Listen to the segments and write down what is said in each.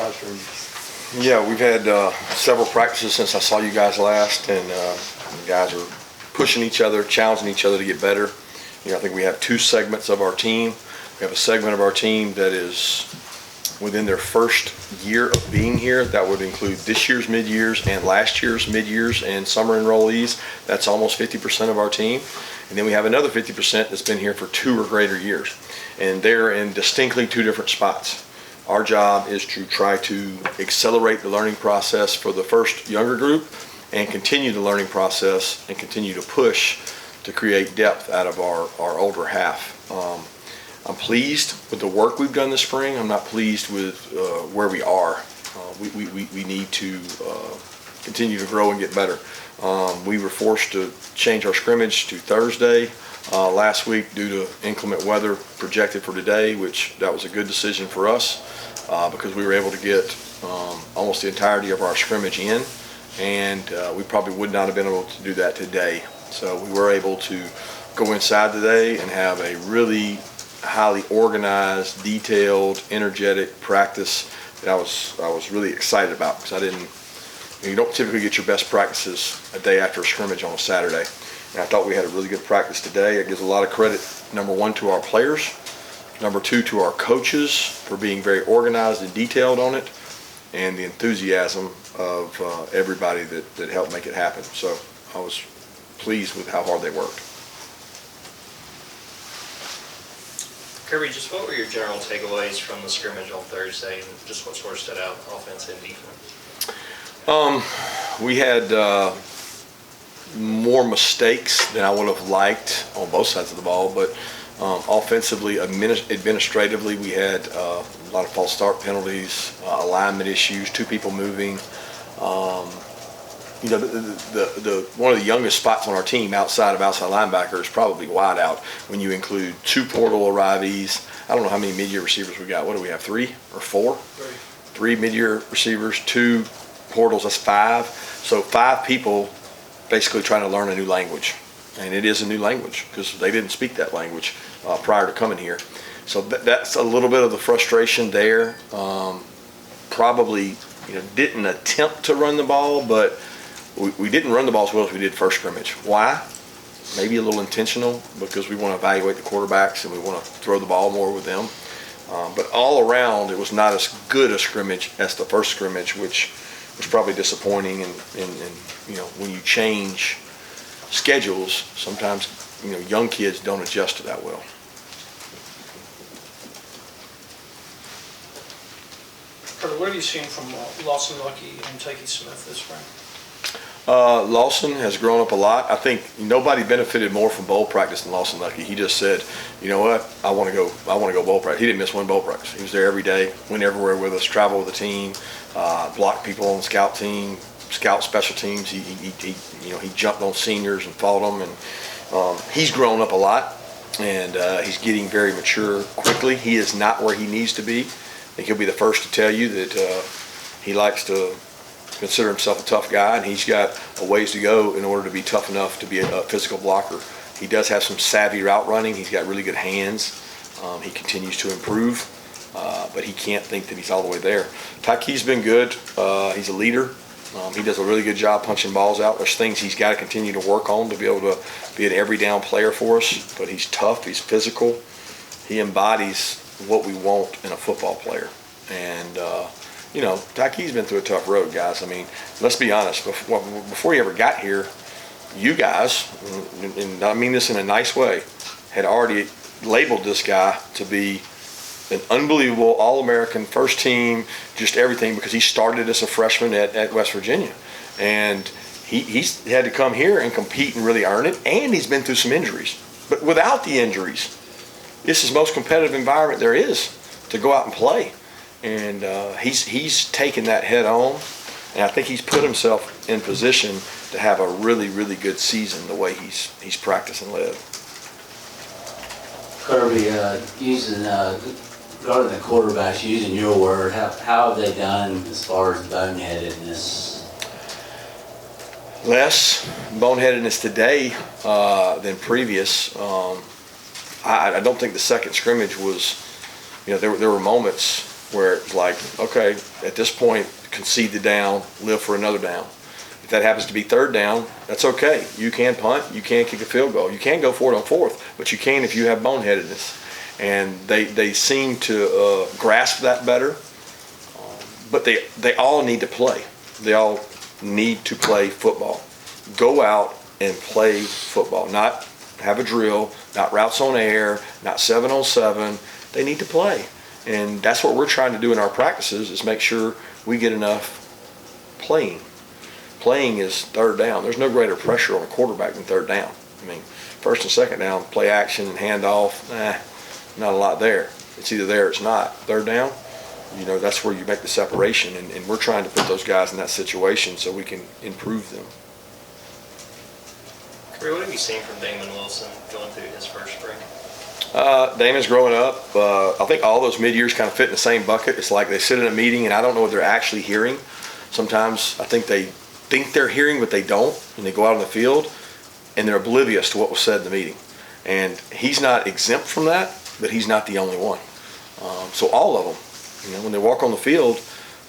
classrooms? Yeah, we've had several practices since I saw you guys last, and the guys are pushing each other, challenging each other to get better. I think we have two segments of our team. We have a segment of our team that is within their first year of being here. That would include this year's mid-years and last year's mid-years and summer enrollees. That's almost 50% of our team. And then we have another 50% that's been here for 2 or greater years. And they're in distinctly two different spots. Our job is to try to accelerate the learning process for the first younger group and continue the learning process and continue to push to create depth out of our older half. I'm pleased with the work we've done this spring. I'm not pleased with where we are. We need to continue to grow and get better. We were forced to change our scrimmage to Thursday last week due to inclement weather projected for today, which that was a good decision for us because we were able to get almost the entirety of our scrimmage in, and we probably would not have been able to do that today. So we were able to go inside today and have a really highly organized, detailed, energetic practice that I was really excited about because you don't typically get your best practices a day after a scrimmage on a Saturday. And I thought we had a really good practice today. It gives a lot of credit, number one, to our players, number two, to our coaches for being very organized and detailed on it, and the enthusiasm of everybody that helped make it happen. So I was pleased with how hard they worked. Kirby, just what were your general takeaways from the scrimmage on Thursday, and just what sort of stood out, offense and defense? We had more mistakes than I would have liked on both sides of the ball, but offensively, administratively, we had a lot of false start penalties, alignment issues, 2 people moving. One of the youngest spots on our team outside linebacker is probably wide out when you include 2 portal arrivees. I don't know how many mid-year receivers we got. What do we have, 3 or 4? 3 mid-year receivers, 2 portals, that's 5. So 5 people basically trying to learn a new language. And it is a new language because they didn't speak that language prior to coming here. So that's a little bit of the frustration there. Probably didn't attempt to run the ball, but we didn't run the ball as well as we did first scrimmage. Why? Maybe a little intentional because we want to evaluate the quarterbacks and we want to throw the ball more with them. But all around, it was not as good a scrimmage as the first scrimmage, which was probably disappointing. And when you change schedules, sometimes young kids don't adjust to that well. What have you seen from Lawson, Luckie, and Tykee Smith this spring? Lawson has grown up a lot. I think nobody benefited more from bowl practice than Lawson Luckie. He just said, you know what, I want to go bowl practice. He didn't miss one bowl practice. He was there every day, went everywhere with us, traveled with the team, blocked people on the scout team, scout special teams. He jumped on seniors and fought them, and he's grown up a lot, and he's getting very mature quickly. He is not where he needs to be. I think he'll be the first to tell you that he likes to consider himself a tough guy, and he's got a ways to go in order to be tough enough to be a physical blocker. He does have some savvy route running. He's got really good hands. He continues to improve, but he can't think that he's all the way there. Tykee's been good. He's a leader. He does a really good job punching balls out. There's things he's got to continue to work on to be able to be an every down player for us, but he's tough. He's physical. He embodies what we want in a football player. And Tykee's been through a tough road, guys. I mean, let's be honest. Before he ever got here, you guys, and I mean this in a nice way, had already labeled this guy to be an unbelievable All-American, first team, just everything, because he started as a freshman at West Virginia. And he's had to come here and compete and really earn it, and he's been through some injuries. But without the injuries, this is the most competitive environment there is to go out and play. And he's taken that head on, and I think he's put himself in position to have a really, really good season the way he's practiced and led. Kirby, regarding the quarterbacks, using your word, how have they done as far as boneheadedness? Less boneheadedness today than previous. I don't think the second scrimmage was, there were moments where it's like, okay, at this point, concede the down, live for another down. If that happens to be third down, that's okay. You can punt, you can kick a field goal, you can go for it on fourth, but you can if you have boneheadedness. And they seem to grasp that better, but they all need to play. They all need to play football. Go out and play football, not have a drill, not routes on air, not 7-on-7. They need to play. And that's what we're trying to do in our practices, is make sure we get enough playing. Playing is third down. There's no greater pressure on a quarterback than third down. I mean, first and second down, play action and handoff, not a lot there. It's either there or it's not. Third down, that's where you make the separation, and we're trying to put those guys in that situation so we can improve them. Kirby, what have you seen from Damon Wilson going through his first spring? Damon's growing up. I think all those mid-years kind of fit in the same bucket. It's like they sit in a meeting and I don't know what they're actually hearing. Sometimes I think they think they're hearing, but they don't, and they go out on the field and they're oblivious to what was said in the meeting. And he's not exempt from that, but he's not the only one. So all of them, when they walk on the field,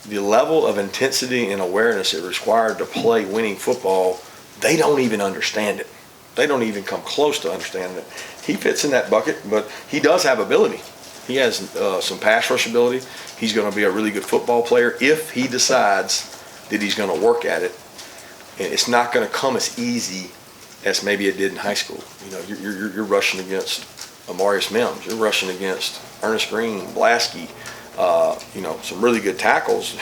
the level of intensity and awareness it required to play winning football, they don't even understand it. They don't even come close to understanding it. He fits in that bucket, but he does have ability. He has some pass rush ability. He's going to be a really good football player if he decides that he's going to work at it. And it's not going to come as easy as maybe it did in high school. You're rushing against Amarius Mims. You're rushing against Ernest, Greene, Blaske. Some really good tackles.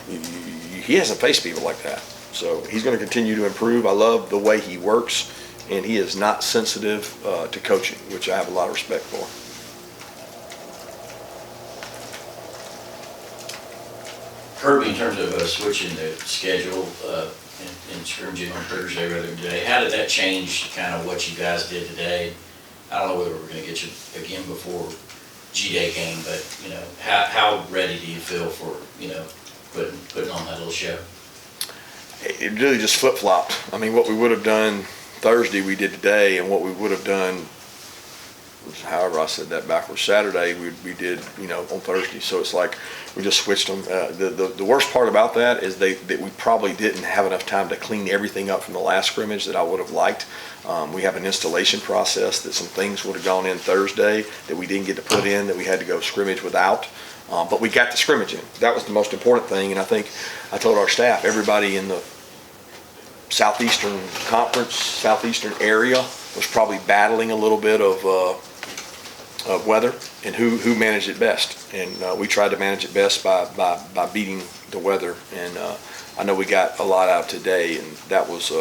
He hasn't faced people like that. So he's going to continue to improve. I love the way he works, and he is not sensitive to coaching, which I have a lot of respect for. Kirby, in terms of switching the schedule and scrimmaging on Thursday rather than today, how did that change kind of what you guys did today? I don't know whether we're going to get you again before G-Day game, but how ready do you feel for putting on that little show? It really just flip-flopped. I mean, what we would have done Thursday, we did today, and what we would have done, however I said that backwards, Saturday, we did, on Thursday. So it's like we just switched them. The worst part about that is that we probably didn't have enough time to clean everything up from the last scrimmage that I would have liked. We have an installation process that some things would have gone in Thursday that we didn't get to put in, that we had to go scrimmage without. But we got the scrimmage in. That was the most important thing, and I think I told our staff, everybody in the Southeastern Conference, Southeastern area was probably battling a little bit of weather and who managed it best. And we tried to manage it best by beating the weather. And I know we got a lot out today, and that was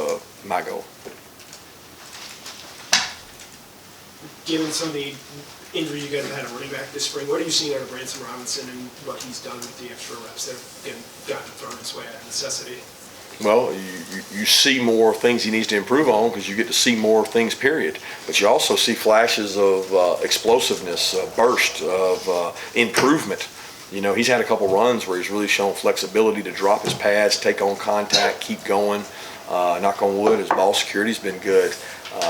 my goal. Given some of the injury you guys have had a running back this spring, what are you seeing out of Branson Robinson and what he's done with the extra reps that have gotten thrown his way out of necessity? Well, you see more things he needs to improve on because you get to see more things, period. But you also see flashes of explosiveness, burst of improvement. He's had a couple runs where he's really shown flexibility to drop his pads, take on contact, keep going. Knock on wood, his ball security's been good.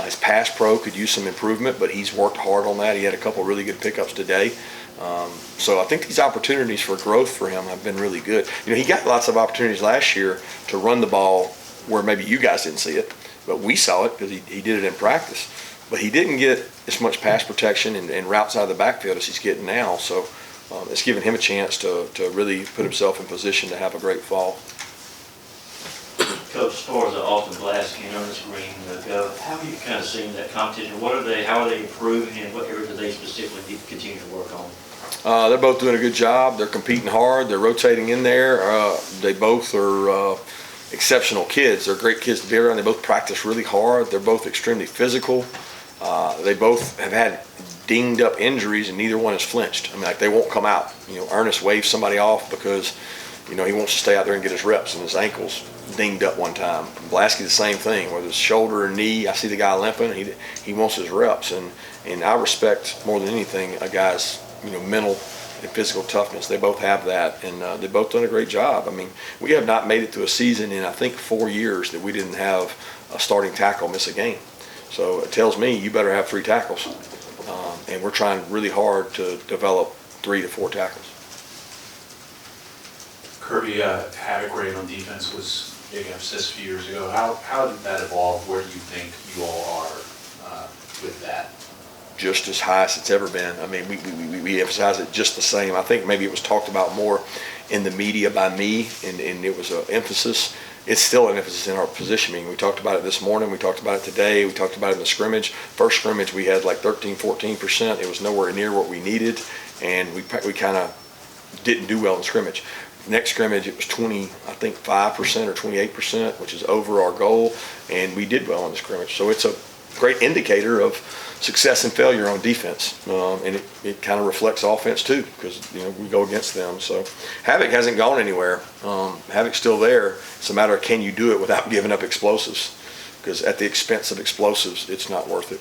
His pass pro could use some improvement, but he's worked hard on that. He had a couple really good pickups today. So I think these opportunities for growth for him have been really good. He got lots of opportunities last year to run the ball where maybe you guys didn't see it, but we saw it because he did it in practice. But he didn't get as much pass protection and routes out of the backfield as he's getting now. So it's given him a chance to really put himself in position to have a great fall. Coach, as far as the Alton Blaske and Ernest Greene go, how have you kind of seen that competition? How are they improving, and what areas do they specifically need to continue to work on? They're both doing a good job. They're competing hard. They're rotating in there. They both are exceptional kids. They're great kids to be around. They both practice really hard. They're both extremely physical. They both have had dinged up injuries, and neither one has flinched. They won't come out. Ernest waves somebody off because he wants to stay out there and get his reps, and his ankles dinged up one time. Blaske the same thing, whether it's shoulder or knee. I see the guy limping. He wants his reps, and I respect more than anything a guy's mental and physical toughness. They both have that, and they've both done a great job. We have not made it to a season in I think 4 years that we didn't have a starting tackle miss a game. So it tells me you better have 3 tackles, and we're trying really hard to develop 3 to 4 tackles. Kirby, Havoc grade on defense was big emphasis a few years ago. How did that evolve? Where do you think you all are with that? Just as high as it's ever been. I mean, we emphasize it just the same. I think maybe it was talked about more in the media by me, and it was an emphasis. It's still an emphasis in our positioning. We talked about it this morning. We talked about it today. We talked about it in the scrimmage. First scrimmage, we had like 13, 14%. It was nowhere near what we needed, and we kind of didn't do well in scrimmage. Next scrimmage, it was 5% or 28%, which is over our goal, and we did well in the scrimmage. So it's a great indicator of success and failure on defense, and it kind of reflects offense too, because we go against them. So Havoc hasn't gone anywhere. Havoc's still there. It's a matter of can you do it without giving up explosives, because at the expense of explosives, it's not worth it.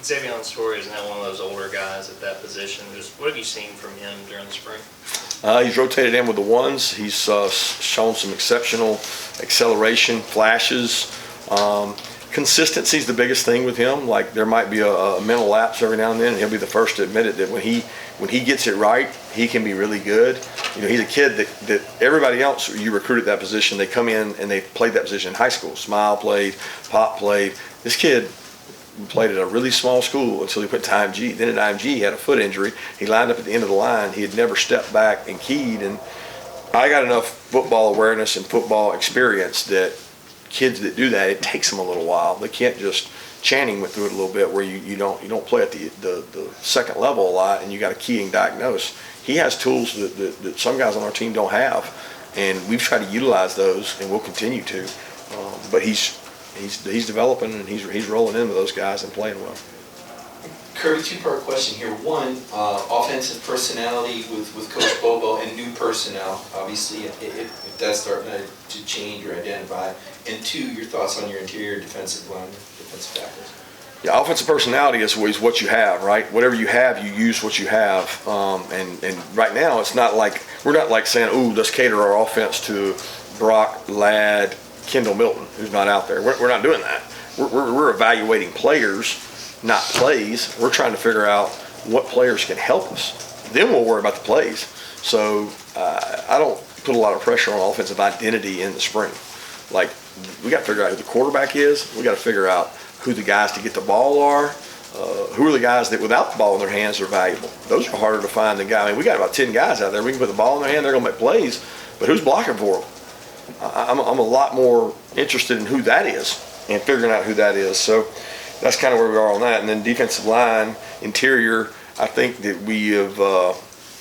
Xavian Sorey is now one of those older guys at that position. Just what have you seen from him during the spring? He's rotated in with the ones. He's shown some exceptional acceleration, flashes. Consistency is the biggest thing with him. Like there might be a mental lapse every now and then, and he'll be the first to admit it, that when he gets it right, he can be really good. He's a kid that everybody else you recruit at that position, they come in and they played that position in high school. Smile played, Pop played. This kid played at a really small school until he went to IMG. Then at IMG, he had a foot injury. He lined up at the end of the line. He had never stepped back and keyed. And I got enough football awareness and football experience that kids that do that, it takes them a little while. They can't just. Channing went through it a little bit where you don't play at the second level a lot, and you got to key and diagnose. He has tools that some guys on our team don't have, and we've tried to utilize those, and we'll continue to. But he's developing, and he's rolling into those guys and playing well. Kirby, two-part question here. One, offensive personality with Coach Bobo and new personnel, obviously, if that's starting to change or identify. And two, your thoughts on your interior defensive line, defensive tackles. Yeah, offensive personality is what you have, right? Whatever you have, you use what you have. And right now, it's not like, we're not like saying, ooh, let's cater our offense to Brock, Ladd, Kendall Milton, who's not out there. We're not doing that. We're evaluating players, not plays. We're trying to figure out what players can help us. Then we'll worry about the plays. So I don't put a lot of pressure on offensive identity in the spring. Like, we got to figure out who the quarterback is. We got to figure out who the guys to get the ball are. Who are the guys that without the ball in their hands are valuable? Those are harder to find than guys. I mean, we got about 10 guys out there. We can put the ball in their hand. They're going to make plays. But who's blocking for them? I'm a lot more interested in who that is and figuring out who that is. So that's kind of where we are on that. And then defensive line, interior, I think that we have,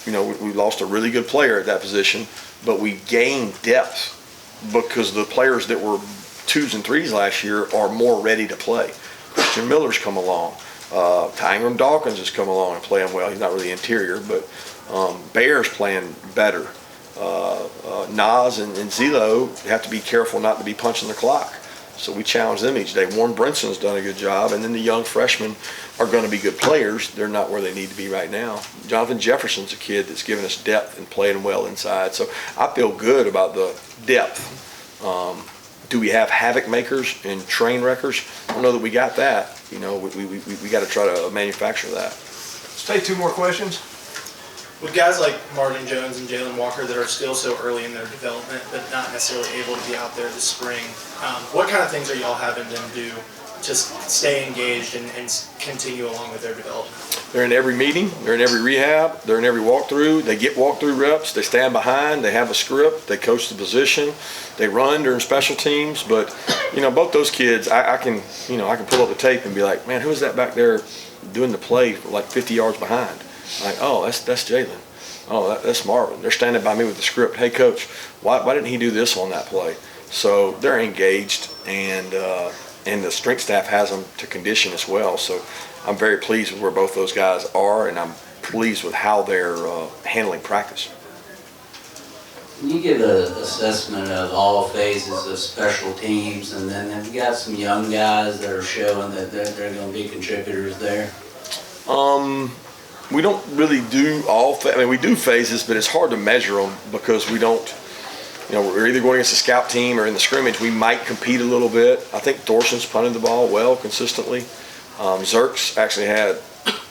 we lost a really good player at that position, but we gained depth because the players that were 2s and 3s last year are more ready to play. Christian Miller's come along. Tyron Dawkins has come along and playing well. He's not really interior, but Bear's playing better. Nas and Zelo have to be careful not to be punching the clock. So we challenge them each day. Warren Brinson's done a good job, and then the young freshmen are going to be good players. They're not where they need to be right now. Jonathan Jefferson's a kid that's given us depth and playing well inside. So I feel good about the depth. Do we have havoc makers and train wreckers? I don't know that we got that. We got to try to manufacture that. Let's take two more questions. With guys like Marvin Jones and Jalon Walker that are still so early in their development, but not necessarily able to be out there this spring, what kind of things are y'all having them do to stay engaged and continue along with their development? They're in every meeting. They're in every rehab. They're in every walkthrough. They get walkthrough reps. They stand behind. They have a script. They coach the position. They run during special teams. But, both those kids, I can pull up the tape and be like, man, who is that back there doing the play for like 50 yards behind? Like, oh, that's Jalon. Oh, that's Marvin. They're standing by me with the script. Hey, coach, why didn't he do this on that play? So they're engaged, and the strength staff has them to condition as well. So I'm very pleased with where both those guys are, and I'm pleased with how they're handling practice. Can you give an assessment of all phases of special teams, and then have you got some young guys that are showing that they're going to be contributors there? We don't really do we do phases, but it's hard to measure them because we don't, we're either going against a scout team or in the scrimmage. We might compete a little bit. I think Thorson's punted the ball well consistently. Zerk's actually had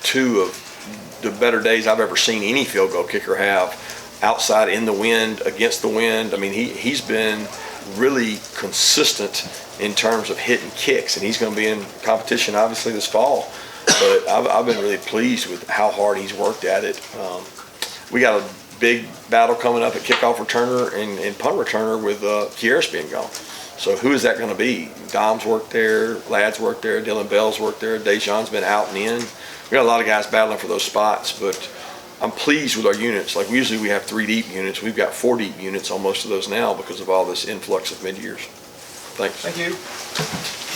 two of the better days I've ever seen any field goal kicker have. outside in the wind, against the wind. I mean, he's been really consistent in terms of hitting kicks, and he's going to be in competition obviously this fall. But I've been really pleased with how hard he's worked at it. We got a big battle coming up at kickoff returner and punt returner with Kieris being gone. So who is that going to be? Dom's worked there, Ladd's worked there, Dylan Bell's worked there, Dejan's been out and in. We got a lot of guys battling for those spots, but I'm pleased with our units. Like usually we have 3 deep units. We've got 4 deep units on most of those now because of all this influx of mid-years. Thanks. Thank you.